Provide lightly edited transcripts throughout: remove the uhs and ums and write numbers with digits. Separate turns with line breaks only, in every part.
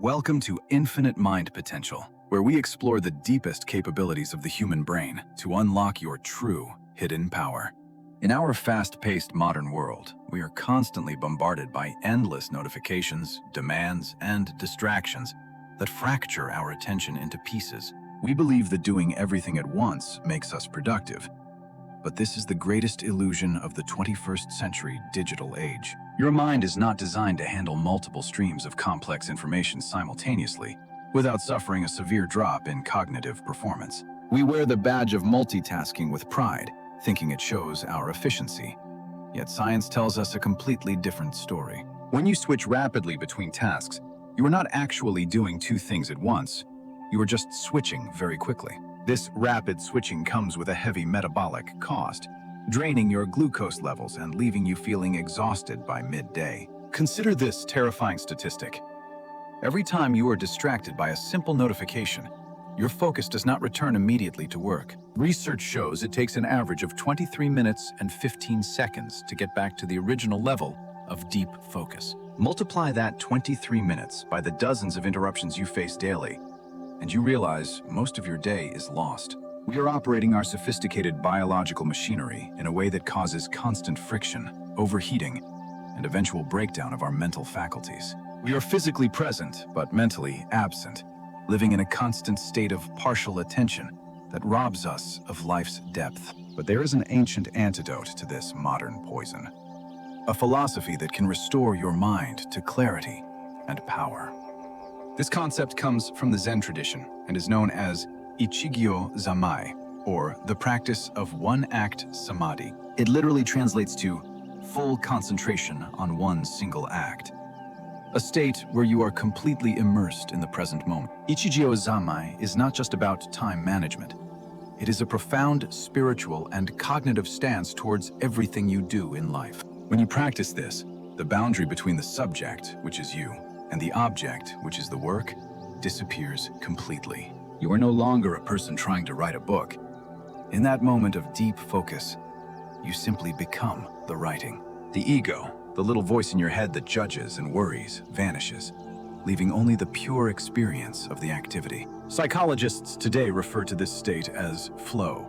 Welcome to Infinite Mind Potential, where we explore the deepest capabilities of the human brain to unlock your true hidden power. In our fast-paced modern world, we are constantly bombarded by endless notifications, demands, and distractions that fracture our attention into pieces. We believe that doing everything at once makes us productive, but this is the greatest illusion of the 21st century digital age. Your mind is not designed to handle multiple streams of complex information simultaneously without suffering a severe drop in cognitive performance. We wear the badge of multitasking with pride, thinking it shows our efficiency. Yet science tells us a completely different story. When you switch rapidly between tasks, you are not actually doing two things at once. You are just switching very quickly. This rapid switching comes with a heavy metabolic cost, draining your glucose levels and leaving you feeling exhausted by midday. Consider this terrifying statistic. Every time you are distracted by a simple notification, your focus does not return immediately to work. Research shows it takes an average of 23 minutes and 15 seconds to get back to the original level of deep focus. Multiply that 23 minutes by the dozens of interruptions you face daily, and you realize most of your day is lost. We are operating our sophisticated biological machinery in a way that causes constant friction, overheating, and eventual breakdown of our mental faculties. We are physically present, but mentally absent, living in a constant state of partial attention that robs us of life's depth. But there is an ancient antidote to this modern poison, a philosophy that can restore your mind to clarity and power. This concept comes from the Zen tradition and is known as Ichigyo Zammai, or the practice of one-act Samadhi. It literally translates to full concentration on one single act, a state where you are completely immersed in the present moment. Ichigyo Zammai is not just about time management. It is a profound spiritual and cognitive stance towards everything you do in life. When you practice this, the boundary between the subject, which is you, and the object, which is the work, disappears completely. You are no longer a person trying to write a book. In that moment of deep focus, you simply become the writing. The ego, the little voice in your head that judges and worries, vanishes, leaving only the pure experience of the activity. Psychologists today refer to this state as flow,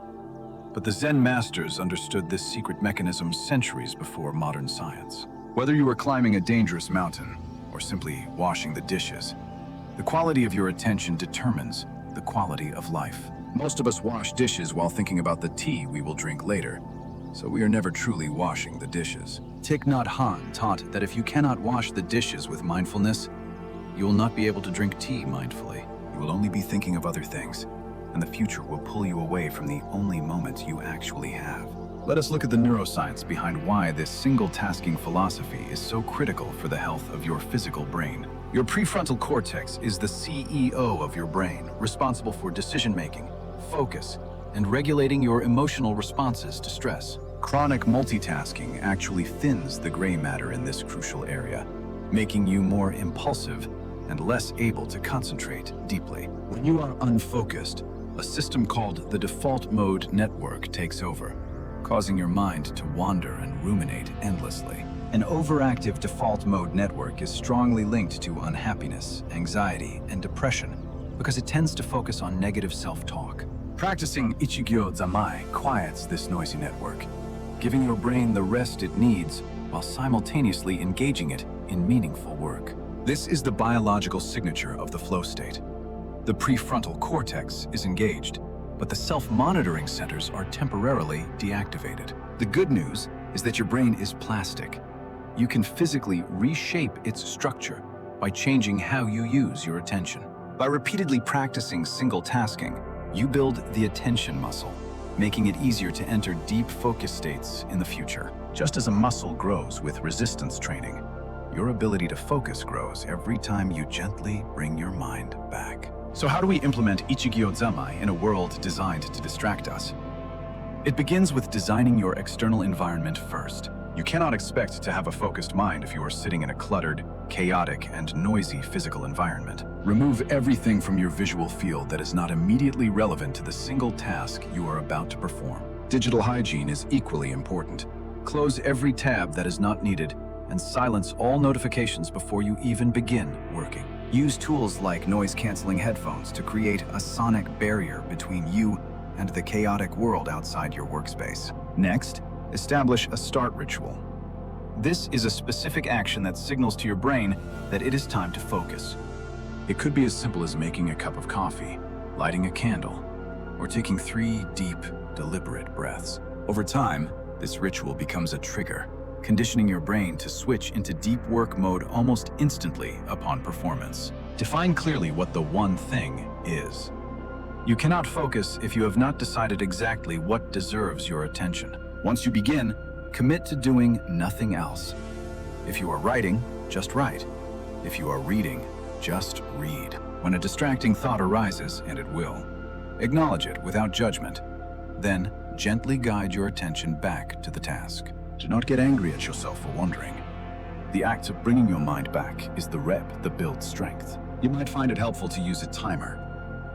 but the Zen masters understood this secret mechanism centuries before modern science. Whether you are climbing a dangerous mountain or simply washing the dishes, the quality of your attention determines the quality of life. Most of us wash dishes while thinking about the tea we will drink later, so we are never truly washing the dishes. Thich Nhat Hanh taught that if you cannot wash the dishes with mindfulness, you will not be able to drink tea mindfully. You will only be thinking of other things, and the future will pull you away from the only moment you actually have. Let us look at the neuroscience behind why this single-tasking philosophy is so critical for the health of your physical brain. Your prefrontal cortex is the CEO of your brain, responsible for decision-making, focus, and regulating your emotional responses to stress. Chronic multitasking actually thins the gray matter in this crucial area, making you more impulsive and less able to concentrate deeply. When you are unfocused, a system called the default mode network takes over, causing your mind to wander and ruminate endlessly. An overactive default mode network is strongly linked to unhappiness, anxiety, and depression because it tends to focus on negative self-talk. Practicing Ichigyo Zammai quiets this noisy network, giving your brain the rest it needs while simultaneously engaging it in meaningful work. This is the biological signature of the flow state. The prefrontal cortex is engaged, but the self-monitoring centers are temporarily deactivated. The good news is that your brain is plastic. You can physically reshape its structure by changing how you use your attention. By repeatedly practicing single-tasking, you build the attention muscle, making it easier to enter deep focus states in the future. Just as a muscle grows with resistance training, your ability to focus grows every time you gently bring your mind back. So how do we implement Ichigyo Zammai in a world designed to distract us? It begins with designing your external environment first. You cannot expect to have a focused mind if you are sitting in a cluttered, chaotic, and noisy physical environment. Remove everything from your visual field that is not immediately relevant to the single task you are about to perform. Digital hygiene is equally important. Close every tab that is not needed and silence all notifications before you even begin working. Use tools like noise-canceling headphones to create a sonic barrier between you and the chaotic world outside your workspace. Next, establish a start ritual. This is a specific action that signals to your brain that it is time to focus. It could be as simple as making a cup of coffee, lighting a candle, or taking 3 deep, deliberate breaths. Over time, this ritual becomes a trigger, conditioning your brain to switch into deep work mode almost instantly upon performance. Define clearly what the one thing is. You cannot focus if you have not decided exactly what deserves your attention. Once you begin, commit to doing nothing else. If you are writing, just write. If you are reading, just read. When a distracting thought arises, and it will, acknowledge it without judgment. Then, gently guide your attention back to the task. Do not get angry at yourself for wandering. The act of bringing your mind back is the rep that builds strength. You might find it helpful to use a timer.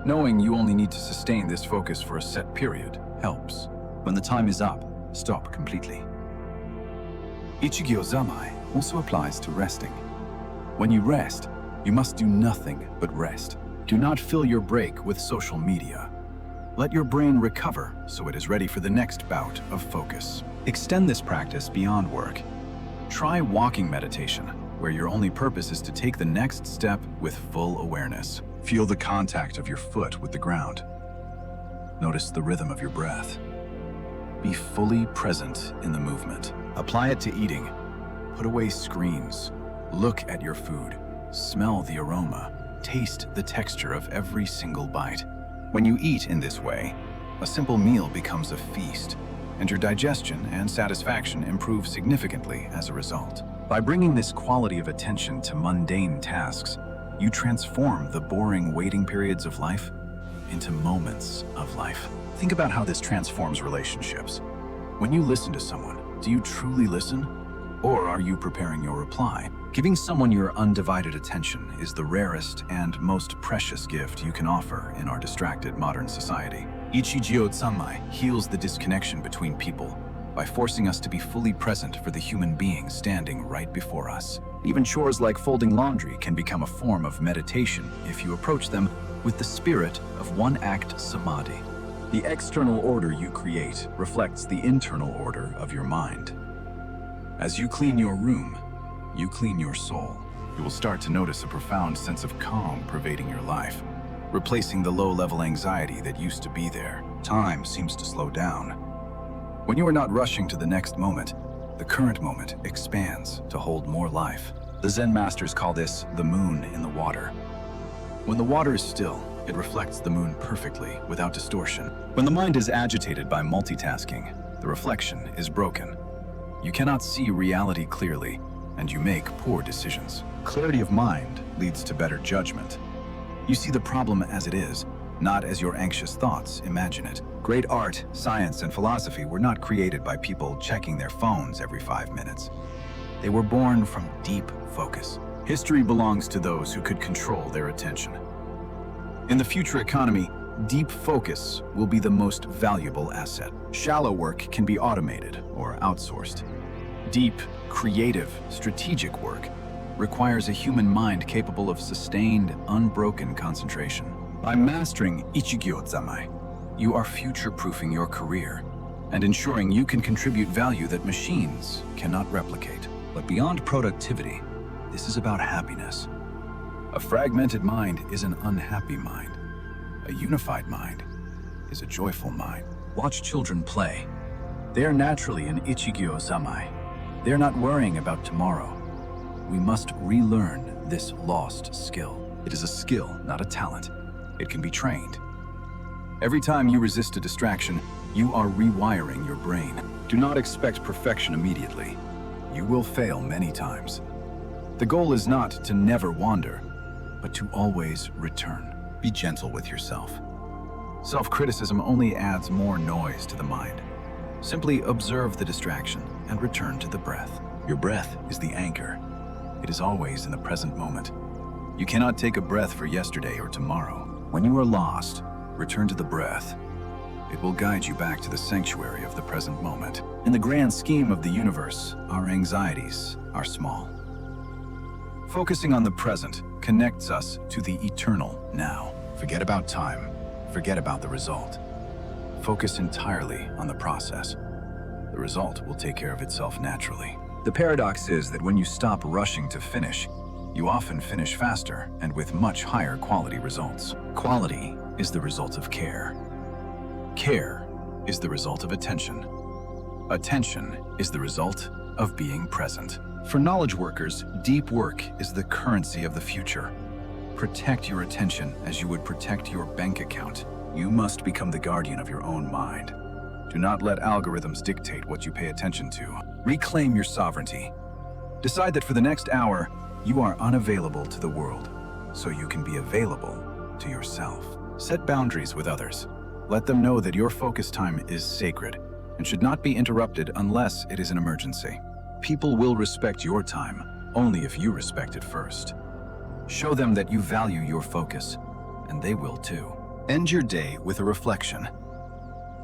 Knowing you only need to sustain this focus for a set period helps. When the time is up, stop completely. Ichigyo Zammai also applies to resting. When you rest, you must do nothing but rest. Do not fill your break with social media. Let your brain recover so it is ready for the next bout of focus. Extend this practice beyond work. Try walking meditation, where your only purpose is to take the next step with full awareness. Feel the contact of your foot with the ground. Notice the rhythm of your breath. Be fully present in the movement. Apply it to eating. Put away screens. Look at your food. Smell the aroma. Taste the texture of every single bite. When you eat in this way, a simple meal becomes a feast, and your digestion and satisfaction improve significantly as a result. By bringing this quality of attention to mundane tasks, you transform the boring waiting periods of life into moments of life. Think about how this transforms relationships. When you listen to someone, do you truly listen? Or are you preparing your reply? Giving someone your undivided attention is the rarest and most precious gift you can offer in our distracted modern society. Ichigyo Zammai heals the disconnection between people by forcing us to be fully present for the human being standing right before us. Even chores like folding laundry can become a form of meditation if you approach them with the spirit of one-act Samadhi. The external order you create reflects the internal order of your mind. As you clean your room, you clean your soul. You will start to notice a profound sense of calm pervading your life, replacing the low-level anxiety that used to be there. Time seems to slow down. When you are not rushing to the next moment, the current moment expands to hold more life. The Zen masters call this the moon in the water. When the water is still, it reflects the moon perfectly, without distortion. When the mind is agitated by multitasking, the reflection is broken. You cannot see reality clearly, and you make poor decisions. Clarity of mind leads to better judgment. You see the problem as it is, not as your anxious thoughts imagine it. Great art, science, and philosophy were not created by people checking their phones every 5 minutes. They were born from deep focus. History belongs to those who could control their attention. In the future economy, deep focus will be the most valuable asset. Shallow work can be automated or outsourced. Deep, creative, strategic work requires a human mind capable of sustained, unbroken concentration. By mastering Ichigyo Zammai, you are future-proofing your career and ensuring you can contribute value that machines cannot replicate. But beyond productivity, this is about happiness. A fragmented mind is an unhappy mind. A unified mind is a joyful mind. Watch children play. They are naturally in Ichigyo Zammai. They are not worrying about tomorrow. We must relearn this lost skill. It is a skill, not a talent. It can be trained. Every time you resist a distraction, you are rewiring your brain. Do not expect perfection immediately. You will fail many times. The goal is not to never wander, but to always return. Be gentle with yourself. Self-criticism only adds more noise to the mind. Simply observe the distraction and return to the breath. Your breath is the anchor. It is always in the present moment. You cannot take a breath for yesterday or tomorrow. When you are lost, return to the breath. It will guide you back to the sanctuary of the present moment. In the grand scheme of the universe, our anxieties are small. Focusing on the present connects connects us to the eternal now. Forget about time. Forget about the result. Focus entirely on the process. The result will take care of itself naturally. The paradox is that when you stop rushing to finish, you often finish faster and with much higher quality results. Quality is the result of care. Care is the result of attention. Attention is the result of being present. For knowledge workers, deep work is the currency of the future. Protect your attention as you would protect your bank account. You must become the guardian of your own mind. Do not let algorithms dictate what you pay attention to. Reclaim your sovereignty. Decide that for the next hour, you are unavailable to the world, so you can be available to yourself. Set boundaries with others. Let them know that your focus time is sacred and should not be interrupted unless it is an emergency. People will respect your time only if you respect it first. Show them that you value your focus, and they will too. End your day with a reflection.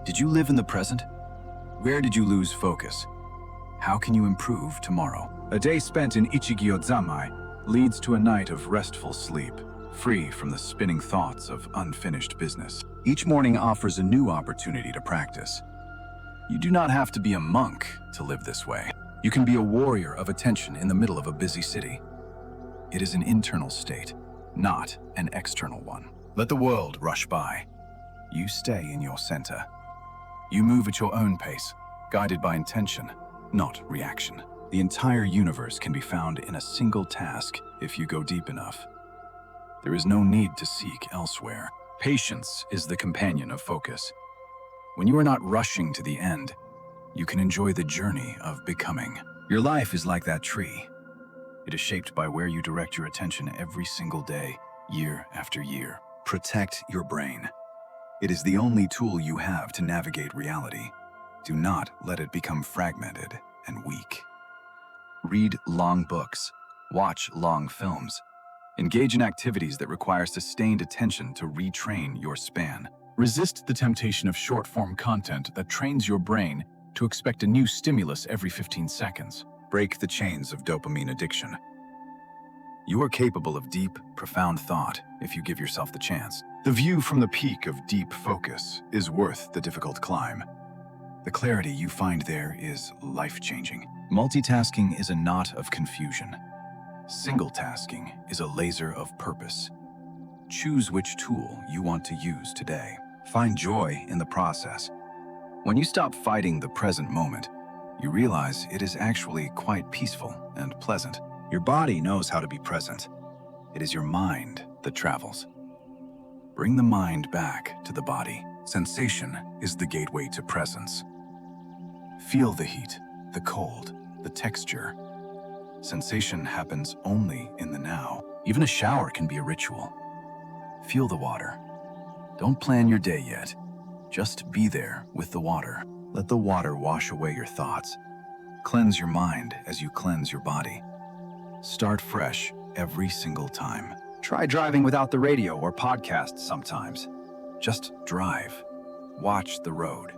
Did you live in the present? Where did you lose focus? How can you improve tomorrow? A day spent in Ichigyo Zammai leads to a night of restful sleep, free from the spinning thoughts of unfinished business. Each morning offers a new opportunity to practice. You do not have to be a monk to live this way. You can be a warrior of attention in the middle of a busy city. It is an internal state, not an external one. Let the world rush by. You stay in your center. You move at your own pace, guided by intention, not reaction. The entire universe can be found in a single task if you go deep enough. There is no need to seek elsewhere. Patience is the companion of focus. When you are not rushing to the end, you can enjoy the journey of becoming. Your life is like that tree. It is shaped by where you direct your attention every single day, year after year. Protect your brain. It is the only tool you have to navigate reality. Do not let it become fragmented and weak. Read long books. Watch long films. Engage in activities that require sustained attention to retrain your span. Resist the temptation of short-form content that trains your brain to expect a new stimulus every 15 seconds. Break the chains of dopamine addiction. You are capable of deep, profound thought if you give yourself the chance. The view from the peak of deep focus is worth the difficult climb. The clarity you find there is life-changing. Multitasking is a knot of confusion. Single-tasking is a laser of purpose. Choose which tool you want to use today. Find joy in the process. When you stop fighting the present moment, you realize it is actually quite peaceful and pleasant. Your body knows how to be present. It is your mind that travels. Bring the mind back to the body. Sensation is the gateway to presence. Feel the heat, the cold, the texture. Sensation happens only in the now. Even a shower can be a ritual. Feel the water. Don't plan your day yet. Just be there with the water. Let the water wash away your thoughts. Cleanse your mind as you cleanse your body. Start fresh every single time. Try driving without the radio or podcasts sometimes. Just drive. Watch the road.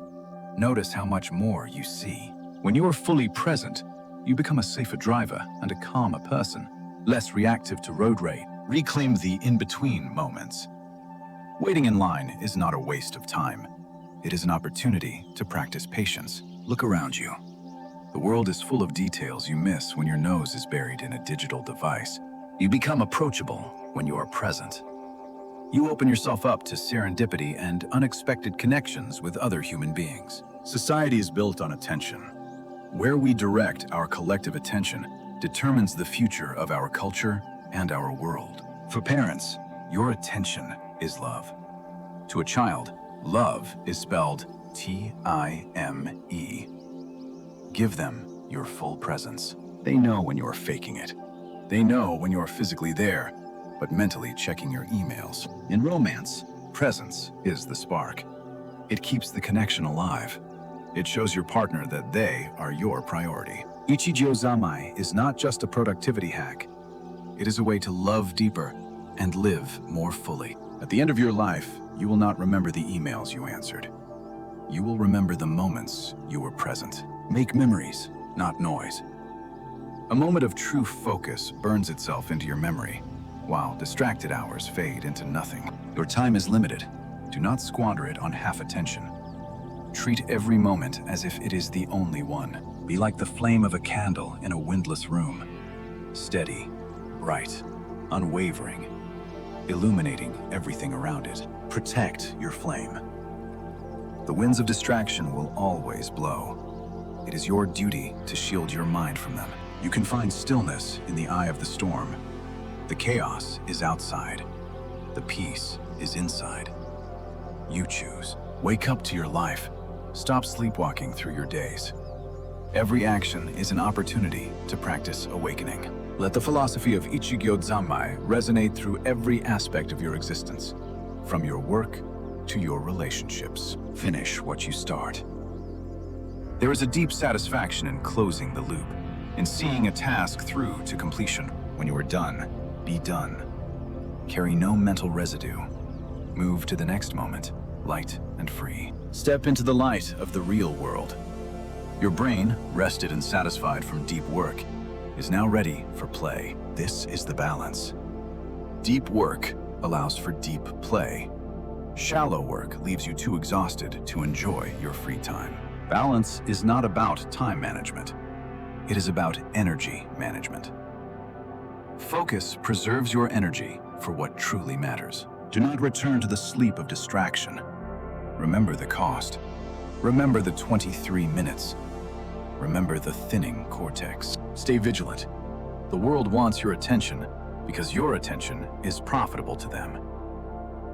Notice how much more you see. When you are fully present, you become a safer driver and a calmer person, less reactive to road rage. Reclaim the in-between moments. Waiting in line is not a waste of time. It is an opportunity to practice patience. Look around you. The world is full of details you miss when your nose is buried in a digital device. You become approachable when you are present. You open yourself up to serendipity and unexpected connections with other human beings. Society is built on attention. Where we direct our collective attention determines the future of our culture and our world. For parents, your attention is love. To a child, love is spelled T-I-M-E. Give them your full presence. They know when you're faking it. They know when you're physically there, but mentally checking your emails. In romance, presence is the spark. It keeps the connection alive. It shows your partner that they are your priority. Ichigyo Zammai is not just a productivity hack. It is a way to love deeper and live more fully. At the end of your life, you will not remember the emails you answered. You will remember the moments you were present. Make memories, not noise. A moment of true focus burns itself into your memory. while distracted hours fade into nothing. Your time is limited. Do not squander it on half attention. Treat every moment as if it is the only one. Be like the flame of a candle in a windless room. Steady, bright, unwavering, illuminating everything around it. Protect your flame. The winds of distraction will always blow. It is your duty to shield your mind from them. You can find stillness in the eye of the storm. The chaos is outside. The peace is inside. You choose. Wake up to your life. Stop sleepwalking through your days. Every action is an opportunity to practice awakening. Let the philosophy of Ichigyo Zammai resonate through every aspect of your existence, from your work to your relationships. Finish what you start. There is a deep satisfaction in closing the loop, in seeing a task through to completion. When you are done, be done. Carry no mental residue. Move to the next moment, light and free. Step into the light of the real world. Your brain, rested and satisfied from deep work, is now ready for play. This is the balance. Deep work allows for deep play. Shallow work leaves you too exhausted to enjoy your free time. Balance is not about time management. It is about energy management. Focus preserves your energy for what truly matters. Do not return to the sleep of distraction. Remember the cost. Remember the 23 minutes. Remember the thinning cortex. Stay vigilant. The world wants your attention because your attention is profitable to them.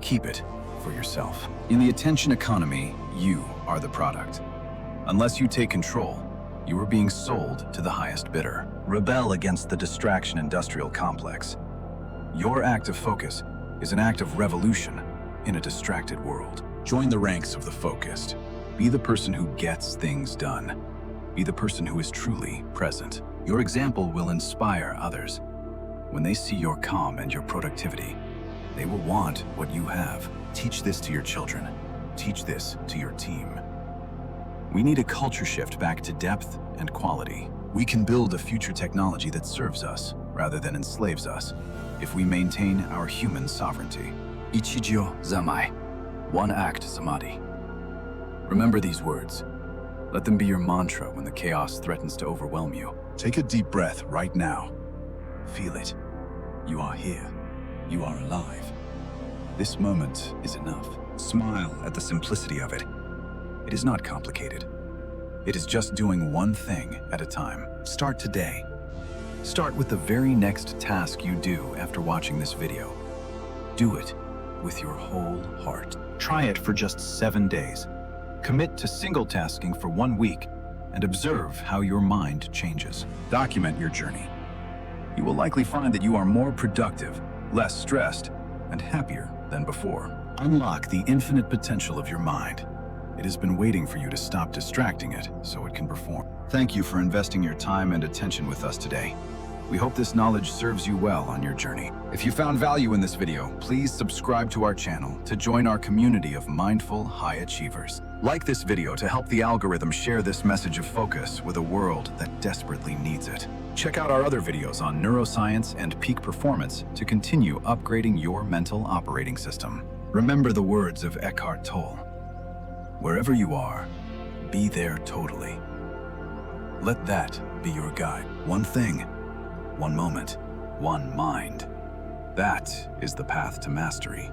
Keep it for yourself. In the attention economy, you are the product. Unless you take control, you are being sold to the highest bidder. Rebel against the distraction industrial complex. Your act of focus is an act of revolution in a distracted world. Join the ranks of the focused. Be the person who gets things done. Be the person who is truly present. Your example will inspire others. When they see your calm and your productivity, they will want what you have. Teach this to your children. Teach this to your team. We need a culture shift back to depth and quality. We can build a future technology that serves us rather than enslaves us if we maintain our human sovereignty. Ichigyo Zammai, one act Samadhi. Remember these words. Let them be your mantra when the chaos threatens to overwhelm you. Take a deep breath right now. Feel it. You are here. You are alive. This moment is enough. Smile at the simplicity of it. It is not complicated. It is just doing one thing at a time. Start today. Start with the very next task you do after watching this video. Do it with your whole heart. Try it for just 7 days. Commit to single tasking for 1 week and observe how your mind changes. Document your journey. You will likely find that you are more productive, less stressed, and happier than before. Unlock the infinite potential of your mind. It has been waiting for you to stop distracting it so it can perform. Thank you for investing your time and attention with us today. We hope this knowledge serves you well on your journey. If you found value in this video, please subscribe to our channel to join our community of mindful high achievers. Like this video to help the algorithm share this message of focus with a world that desperately needs it. Check out our other videos on neuroscience and peak performance to continue upgrading your mental operating system. Remember the words of Eckhart Tolle. Wherever you are, be there totally. Let that be your guide. One thing, one moment, one mind. That is the path to mastery.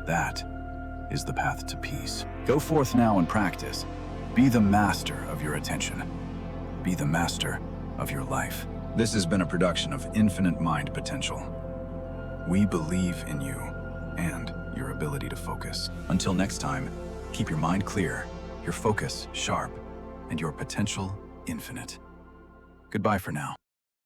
That is the path to peace. Go forth now and practice. Be the master of your attention. Be the master of your life. This has been a production of Infinite Mind Potential. We believe in you and your ability to focus. Until next time, keep your mind clear, your focus sharp, and your potential infinite. Goodbye for now.